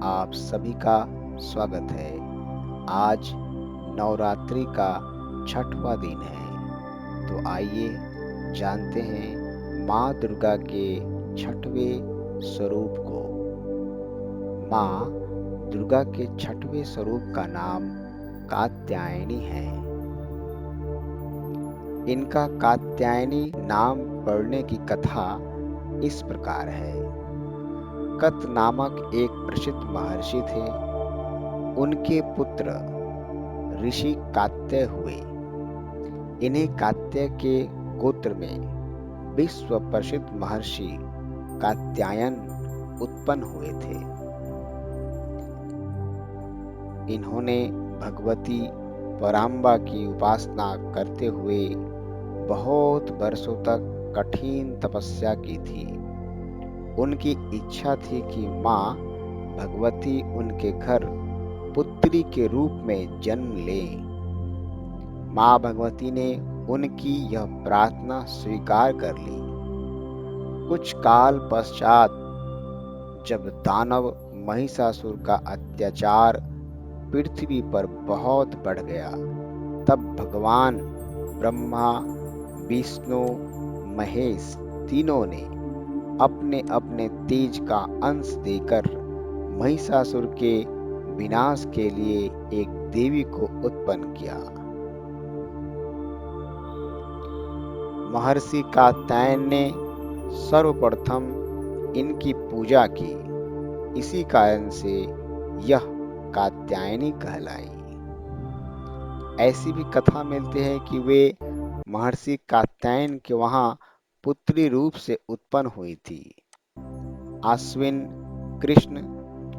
आप सभी का स्वागत है। आज नवरात्रि का छठवां दिन है, तो आइए जानते हैं माँ दुर्गा के छठवें स्वरूप को। माँ दुर्गा के छठवें स्वरूप का नाम कात्यायनी है। इनका कात्यायनी नाम पड़ने की कथा इस प्रकार है। कत नामक एक प्रसिद्ध महर्षि थे। उनके पुत्र ऋषि कात्याय हुए। इन्हीं कात्याय के गोत्र में विश्व प्रसिद्ध महर्षि कात्यायन उत्पन्न हुए थे। इन्होंने भगवती पराम्बा की उपासना करते हुए बहुत वर्षों तक कठिन तपस्या की थी। उनकी इच्छा थी कि माँ भगवती उनके घर पुत्री के रूप में जन्म लें। माँ भगवती ने उनकी यह प्रार्थना स्वीकार कर ली। कुछ काल पश्चात जब दानव महिषासुर का अत्याचार पृथ्वी पर बहुत बढ़ गया, तब भगवान ब्रह्मा, विष्णु, महेश तीनों ने अपने अपने तेज का अंश देकर महिषासुर के विनाश के लिए एक देवी को उत्पन्न किया। महर्षि कात्यायन ने सर्वप्रथम इनकी पूजा की। इसी कारण से यह कात्यायनी कहलाई। ऐसी भी कथा मिलती है कि वे महर्षि कात्यायन के वहां पुत्री रूप से उत्पन्न हुई थी। आश्विन कृष्ण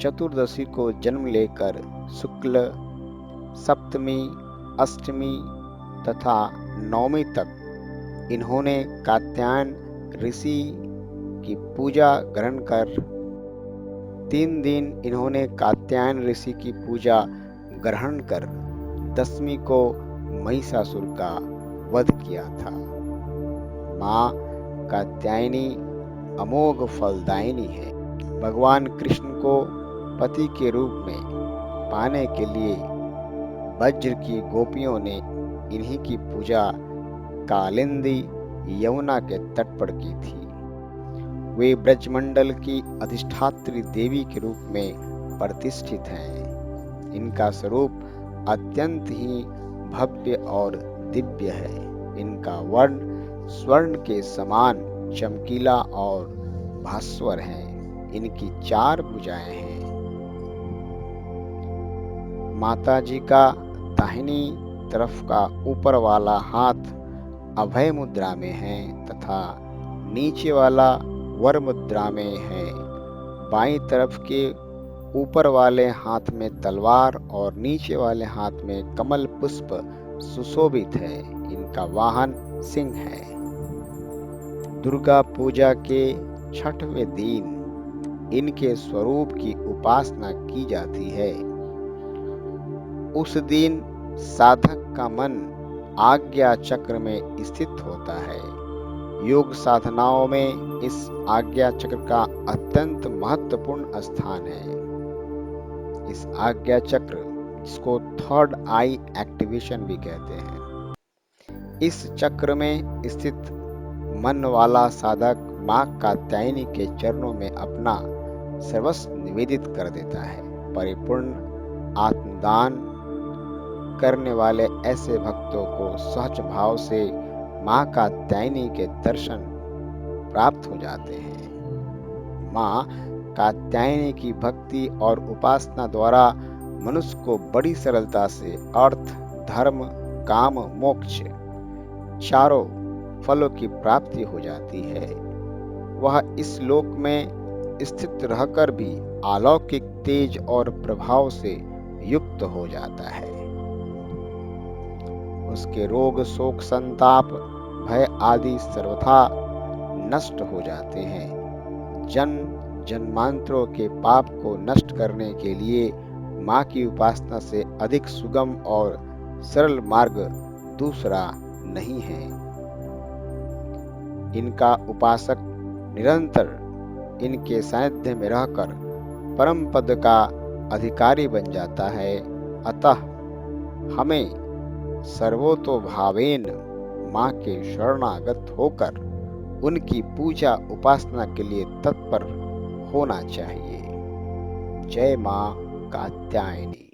चतुर्दशी को जन्म लेकर शुक्ल, सप्तमी, अष्टमी तथा नवमी तक इन्होंने कात्यायन ऋषि की पूजा ग्रहण कर 3 दिन इन्होंने कात्यायन ऋषि की पूजा ग्रहण कर दशमी को महिषासुर का वध किया था। माँ कात्यायनी अमोघ फलदायिनी है। भगवान कृष्ण को पति के रूप में पाने के लिए वज्र की गोपियों ने इन्हीं की पूजा कालिंदी यमुना के तट पर की थी। वे ब्रजमंडल की अधिष्ठात्री देवी के रूप में प्रतिष्ठित हैं। इनका स्वरूप अत्यंत ही भव्य और दिव्य है। इनका वर्ण स्वर्ण के समान चमकीला और भास्वर है। इनकी 4 भुजाएं हैं। माता जी का दाहिनी तरफ का ऊपर वाला हाथ अभय मुद्रा में है तथा नीचे वाला वर मुद्रा में है। बाईं तरफ के ऊपर वाले हाथ में तलवार और नीचे वाले हाथ में कमल पुष्प सुशोभित है। इनका वाहन सिंह है। दुर्गा पूजा के छठवें दिन इनके स्वरूप की उपासना की जाती है। उस दिन साधक का मन आज्ञा चक्र में स्थित होता है। योग साधनाओं में इस आज्ञा चक्र का अत्यंत महत्वपूर्ण स्थान है। इस आज्ञा चक्र, जिसको थर्ड आई एक्टिवेशन भी कहते हैं, इस चक्र में स्थित मन वाला साधक माँ कात्यायनी के चरणों में अपना सर्वस्व निवेदित कर देता है। परिपूर्ण आत्मदान करने वाले ऐसे भक्तों को सहज भाव से माँ कात्यायनी के दर्शन प्राप्त हो जाते हैं। माँ कात्यायनी की भक्ति और उपासना द्वारा मनुष्य को बड़ी सरलता से अर्थ, धर्म, काम, मोक्ष चारों फलों की प्राप्ति हो जाती है। वह इस लोक में स्थित रहकर भी अलौकिक तेज और प्रभाव से युक्त हो जाता है। उसके रोग, शोक, संताप, भय आदि सर्वथा नष्ट हो जाते हैं। जन्म जन्मांतरों के पाप को नष्ट करने के लिए माँ की उपासना से अधिक सुगम और सरल मार्ग दूसरा नहीं है। इनका उपासक निरंतर इनके सानिध्य में रहकर परम पद का अधिकारी बन जाता है। अतः हमें सर्वतोभावेन माँ के शरणागत होकर उनकी पूजा उपासना के लिए तत्पर होना चाहिए। जय माँ कात्यायनी।